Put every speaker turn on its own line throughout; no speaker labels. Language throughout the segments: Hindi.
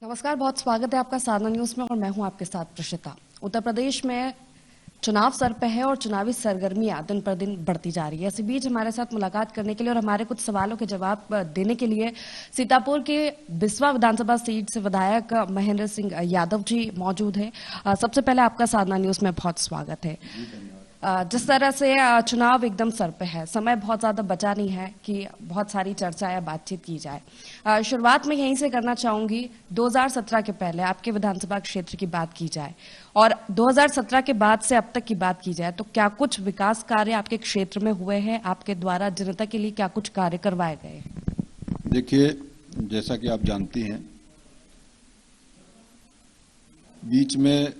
नमस्कार, बहुत स्वागत है आपका साधना न्यूज में और मैं हूं आपके साथ प्रशिता। उत्तर प्रदेश में चुनाव सर पे है और चुनावी सरगर्मियां दिन पर दिन बढ़ती जा रही है। इसी बीच हमारे साथ मुलाकात करने के लिए और हमारे कुछ सवालों के जवाब देने के लिए सीतापुर के बिस्वा विधानसभा सीट से विधायक महेंद्र सिंह यादव जी मौजूद हैं। सबसे पहले आपका साधना न्यूज में बहुत स्वागत है। जिस तरह से चुनाव एकदम सर पे है, समय बहुत ज्यादा बचा नहीं है कि बहुत सारी चर्चा या बातचीत की जाए। शुरुआत में यहीं से करना चाहूंगी, 2017 के पहले आपके विधानसभा क्षेत्र की बात की जाए और 2017 के बाद से अब तक की बात की जाए तो क्या कुछ विकास कार्य आपके क्षेत्र में हुए हैं? आपके द्वारा जनता के लिए क्या कुछ कार्य करवाए गए हैं?
देखिए, जैसा कि आप जानती हैं, बीच में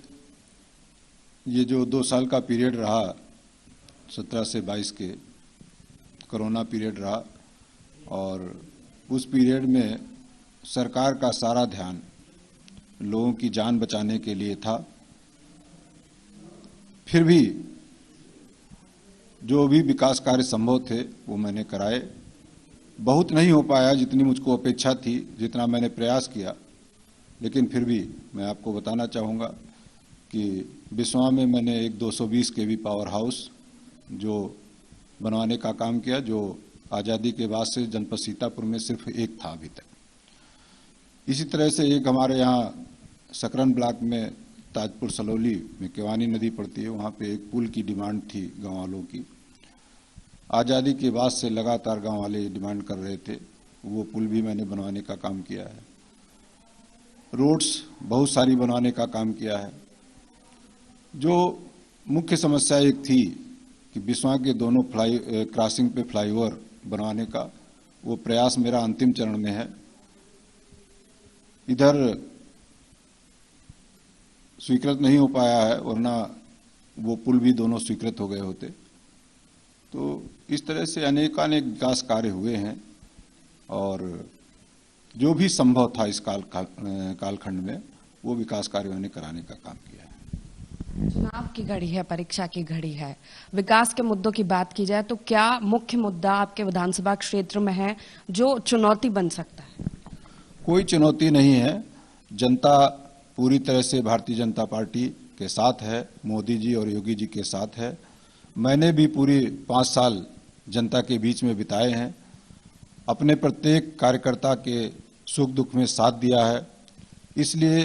ये जो 2 साल का पीरियड रहा, 17 से 22 के कोरोना पीरियड रहा और उस पीरियड में सरकार का सारा ध्यान लोगों की जान बचाने के लिए था। फिर भी जो भी विकास कार्य संभव थे वो मैंने कराए। बहुत नहीं हो पाया जितनी मुझको अपेक्षा थी, जितना मैंने प्रयास किया, लेकिन फिर भी मैं आपको बताना चाहूँगा कि बिस्वा में मैंने एक 220 केवी पावर हाउस जो बनवाने का काम किया, जो आज़ादी के बाद से जनपद सीतापुर में सिर्फ एक था अभी तक। इसी तरह से एक हमारे यहाँ सकरन ब्लॉक में ताजपुर सलौली में केवानी नदी पड़ती है, वहाँ पे एक पुल की डिमांड थी गांव वालों की। आज़ादी के बाद से लगातार गांव वाले डिमांड कर रहे थे, वो पुल भी मैंने बनवाने का काम किया है। रोड्स बहुत सारी बनवाने का काम किया है। जो मुख्य समस्या एक थी कि बिस्वा के दोनों क्रॉसिंग पे फ्लाईओवर बनवाने का, वो प्रयास मेरा अंतिम चरण में है। इधर स्वीकृत नहीं हो पाया है, वरना वो पुल भी दोनों स्वीकृत हो गए होते। तो इस तरह से अनेकानेक विकास कार्य हुए हैं और जो भी संभव था इस कालखंड में वो विकास कार्य मैंने कराने का काम किया है।
चुनाव की घड़ी है, परीक्षा की घड़ी है, विकास के मुद्दों की बात की जाए तो क्या मुख्य मुद्दा आपके विधानसभा क्षेत्र में है जो चुनौती बन सकता है?
कोई चुनौती नहीं है। जनता पूरी तरह से भारतीय जनता पार्टी के साथ है, मोदी जी और योगी जी के साथ है। मैंने भी पूरी 5 साल जनता के बीच में बिताए हैं, अपने प्रत्येक कार्यकर्ता के सुख दुख में साथ दिया है। इसलिए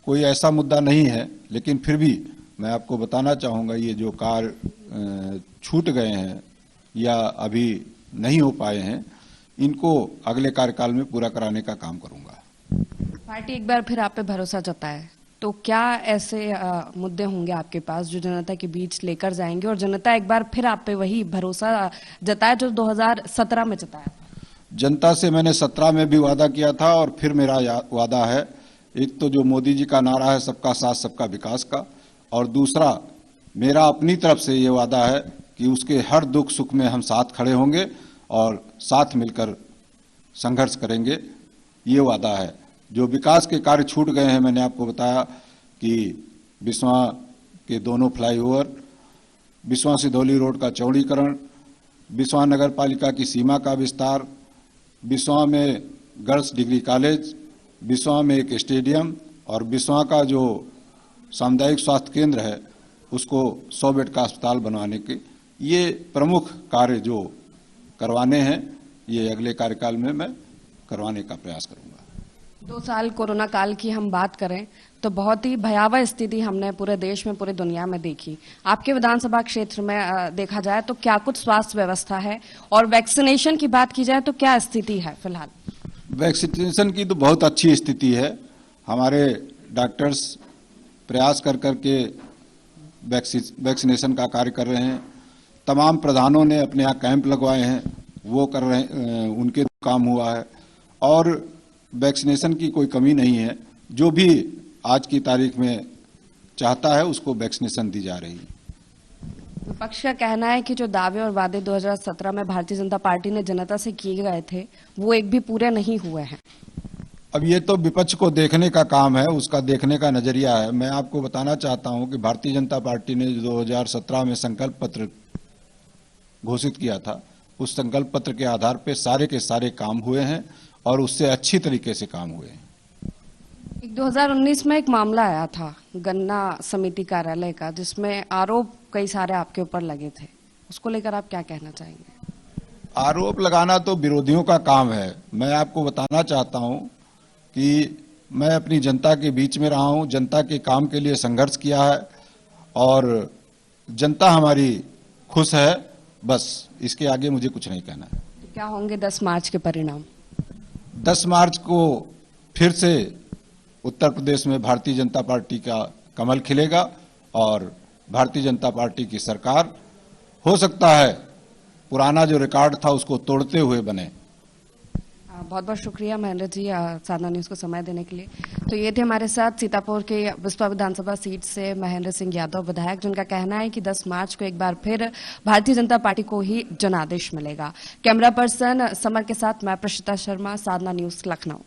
कोई ऐसा मुद्दा नहीं है, लेकिन फिर भी मैं आपको बताना चाहूँगा, ये जो कार्य छूट गए हैं या अभी नहीं हो पाए हैं, इनको अगले कार्यकाल में पूरा कराने का काम करूँगा।
पार्टी एक बार फिर आप पे भरोसा जताए तो क्या ऐसे मुद्दे होंगे आपके पास जो जनता के बीच लेकर जाएंगे और जनता एक बार फिर आप पे वही भरोसा जताए जो 2017 में जताया?
जनता से मैंने 17 में भी वादा किया था और फिर मेरा वादा है। एक तो जो मोदी जी का नारा है सबका साथ सबका विकास का, और दूसरा मेरा अपनी तरफ से ये वादा है कि उसके हर दुख सुख में हम साथ खड़े होंगे और साथ मिलकर संघर्ष करेंगे, ये वादा है। जो विकास के कार्य छूट गए हैं, मैंने आपको बताया कि बिस्वा के दोनों फ्लाईओवर, बिस्वा सिधौली रोड का चौड़ीकरण, बिस्वा नगर पालिका की सीमा का विस्तार, बिस्वा में गर्ल्स डिग्री कॉलेज, बिस्वा में एक स्टेडियम और बिस्वा का जो सामुदायिक स्वास्थ्य केंद्र है उसको 100 बेड का अस्पताल बनवाने के, ये प्रमुख कार्य जो करवाने हैं, ये अगले कार्यकाल में मैं करवाने का प्रयास करूंगा।
2 साल कोरोना काल की हम बात करें तो बहुत ही भयावह स्थिति हमने पूरे देश में, पूरे दुनिया में देखी। आपके विधानसभा क्षेत्र में देखा जाए तो क्या कुछ स्वास्थ्य व्यवस्था है और वैक्सीनेशन की बात की जाए तो क्या स्थिति है फिलहाल?
वैक्सीनेशन की तो बहुत अच्छी स्थिति है। हमारे डॉक्टर्स प्रयास कर करके वैक्सीनेशन का कार्य कर रहे हैं। तमाम प्रधानों ने अपने यहाँ कैंप लगवाए हैं, वो कर रहे हैं, उनके काम हुआ है और वैक्सीनेशन की कोई कमी नहीं है। जो भी आज की तारीख में चाहता है उसको वैक्सीनेशन दी जा रही है।
विपक्ष का कहना है कि जो दावे और वादे 2017 में भारतीय जनता पार्टी ने जनता से किए गए थे वो एक भी पूरे नहीं हुए हैं।
अब ये तो विपक्ष को देखने का काम है, उसका देखने का नजरिया है। मैं आपको बताना चाहता हूं कि भारतीय जनता पार्टी ने 2017 में संकल्प पत्र घोषित किया था, उस संकल्प पत्र के आधार पर सारे के सारे काम हुए हैं और उससे अच्छी तरीके से काम हुए हैं।
2019 में एक मामला आया था गन्ना समिति कार्यालय का, जिसमें आरोप कई सारे आपके ऊपर लगे थे। उसको लेकर आप क्या कहना चाहेंगे?
आरोप लगाना तो विरोधियों का काम है। मैं आपको बताना चाहता हूं कि मैं अपनी जनता के बीच में रहा हूं, जनता के काम के लिए संघर्ष किया है और जनता हमारी खुश है। बस इसके आगे मुझे कुछ नहीं कहना है।
तो क्या होंगे 10 मार्च के परिणाम?
10 मार्च को फिर से उत्तर प्रदेश में भारतीय जनता पार्टी का कमल खिलेगा और भारतीय जनता पार्टी की सरकार हो सकता है पुराना जो रिकॉर्ड था उसको तोड़ते हुए बने।
बहुत बहुत शुक्रिया महेंद्र जी साधना न्यूज को समय देने के लिए। तो ये थे हमारे साथ सीतापुर के बिस्वा विधानसभा सीट से महेंद्र सिंह यादव विधायक, जिनका कहना है कि 10 मार्च को एक बार फिर भारतीय जनता पार्टी को ही जनादेश मिलेगा। कैमरा पर्सन समर के साथ मैं प्रशिता शर्मा, साधना न्यूज, लखनऊ।